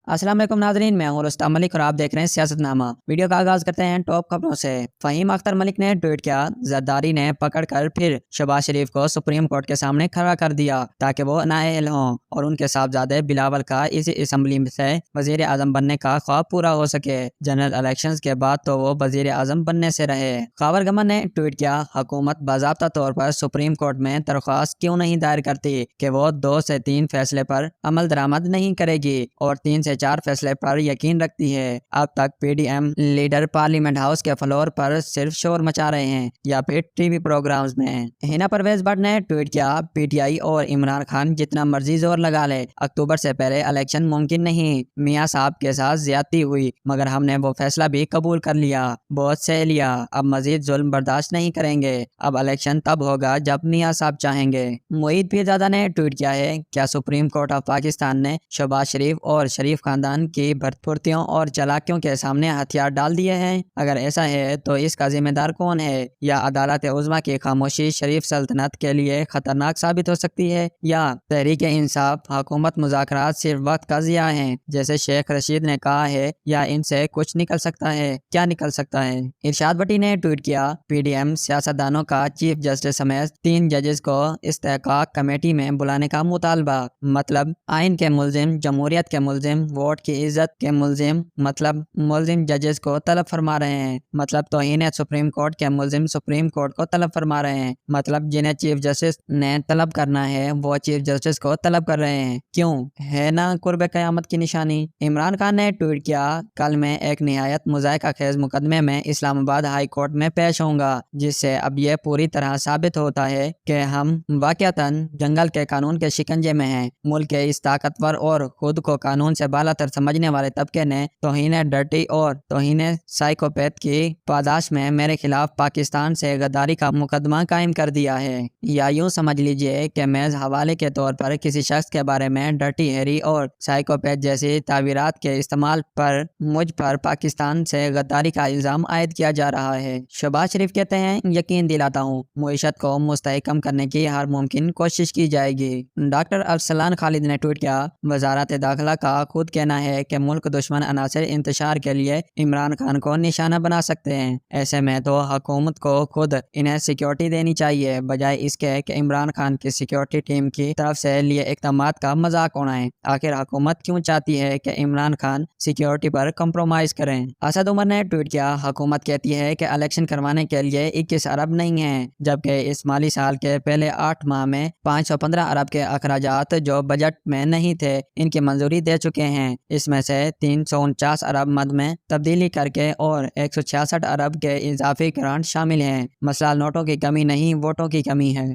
अस्सलाम वालेकुम नाजरीन, मैं हूं रुस्तम मलिक और आप देख रहे हैं सियासतनामा। वीडियो का आगाज करते हैं टॉप खबरों से। फ़हीम अख्तर मलिक ने ट्वीट किया, जरदारी ने पकड़कर फिर शहबाज शरीफ को सुप्रीम कोर्ट के सामने खड़ा कर दिया ताकि वो नाअहल हों और उनके साहबजादे बिलावल का इस असम्बली से वजीर आजम बनने का ख्वाब पूरा हो सके। जनरल इलेक्शन के बाद तो वो वजीर आजम बनने से रहे। खबर गमन ने ट्वीट किया, हुकूमत बाज़ाब्ता तौर पर सुप्रीम कोर्ट में दरख्वास्त क्यों नहीं दायर करती कि वो 2 से 3 फैसले पर अमल दरामद नहीं करेगी और 3 से 4 फैसले पर यकीन रखती है। अब तक पीडीएम लीडर पार्लियामेंट हाउस के फ्लोर पर सिर्फ शोर मचा रहे हैं या फिर टीवी प्रोग्राम्स में। हिना परवेज भट्ट ने ट्वीट किया, पीटीआई और इमरान खान जितना मर्जी जोर लगा ले, अक्टूबर से पहले इलेक्शन मुमकिन नहीं। मियाँ साहब के साथ ज्यादती हुई मगर हमने वो फैसला भी कबूल कर लिया, बहुत सह लिया। अब मजीद जुल्म बर्दाश्त नहीं करेंगे। अब इलेक्शन तब होगा जब मियाँ साहब चाहेंगे। मोईद पीरजादा ने ट्वीट किया है, क्या सुप्रीम कोर्ट ऑफ पाकिस्तान ने शहबाज शरीफ और शरीफ खानदान की भरतफुर्तियों और चालाकियों के सामने हथियार डाल दिए हैं? अगर ऐसा है तो इसका जिम्मेदार कौन है? या अदालत उज़्मा की खामोशी शरीफ सल्तनत के लिए खतरनाक साबित हो सकती है, या तहरीक इंसाफ हुकूमत मुज़ाकरात सिर्फ वक्त का ज़िया है जैसे शेख रशीद ने कहा है, या इनसे कुछ निकल सकता है? क्या निकल सकता है? इरशाद भट्टी ने ट्वीट किया, पीडीएम सियासतदानों का चीफ जस्टिस समेत 3 जजेस को इस्तेहकाक कमेटी में बुलाने का मुतालबा। मतलब आइन के मुल्जिम, जमहूरियत के मुल्जिम, वोट की इज्जत के मुल्जिम, मतलब मुल्जिम जजेस को तलब फरमा रहे हैं। मतलब तौहीन सुप्रीम कोर्ट के मुल्जिम सुप्रीम कोर्ट को तलब फरमा रहे हैं। मतलब जिन्हें चीफ जस्टिस ने तलब करना है वो चीफ जस्टिस को तलब कर रहे हैं। क्यों? है ना कुर्ब क़यामत की निशानी। इमरान खान ने ट्वीट किया, कल मैं एक निहायत मुज़ायका खेज मुकदमे में इस्लामाबाद हाई कोर्ट में पेश होऊंगा, जिससे अब यह पूरी तरह साबित होता है कि हम वाक़ियतन जंगल के कानून के शिकंजे में हैं। मुल्क के इस ताकतवर और खुद को कानून से बालातर समझने वाले तबके ने तौहीन डर्टी और तौहीन साइकोपैथ की पादाश में मेरे खिलाफ पाकिस्तान से गद्दारी का मुकदमा कायम कर दिया है। या यूँ समझ लीजिए कि महज हवाले के तौर पर किसी शख्स के बारे में डर्टी हैरी और साइकोपैथ जैसी ताबीरात के इस्तेमाल पर मुझ पर पाकिस्तान से गद्दारी का इल्ज़ाम आयद किया जा रहा है। शहबाज शरीफ कहते हैं, यकीन दिलाता हूँ मुईशत को मुस्तहकम करने की हर मुमकिन कोशिश की जाएगी। डॉक्टर अरसलान खालिद ने ट्वीट किया, वजारत दाखिला का खुद कहना है कि मुल्क दुश्मन अनासर इंतशार के लिए इमरान खान को निशाना बना सकते हैं। ऐसे में तो हुकूमत को खुद इन्हें सिक्योरिटी देनी चाहिए, बजाय इसके कि इमरान खान की सिक्योरिटी टीम की तरफ से लिए इक़दामात का मजाक उड़ाएं। आखिर हुकूमत क्यों चाहती है कि इमरान खान सिक्योरिटी पर कंप्रोमाइज करें? असद उमर ने ट्वीट किया, हुकूमत कहती है कि इलेक्शन करवाने के लिए 21 अरब नहीं है, जबकि इस माली साल के पहले 8 माह में 515 अरब के अखराजात जो बजट में नहीं थे इनकी मंजूरी दे चुके हैं। इसमें से 349 अरब मद में तब्दीली करके और 166 अरब के इजाफी ग्रांट शामिल हैं। मसला नोटों की कमी नहीं, वोटों की कमी है।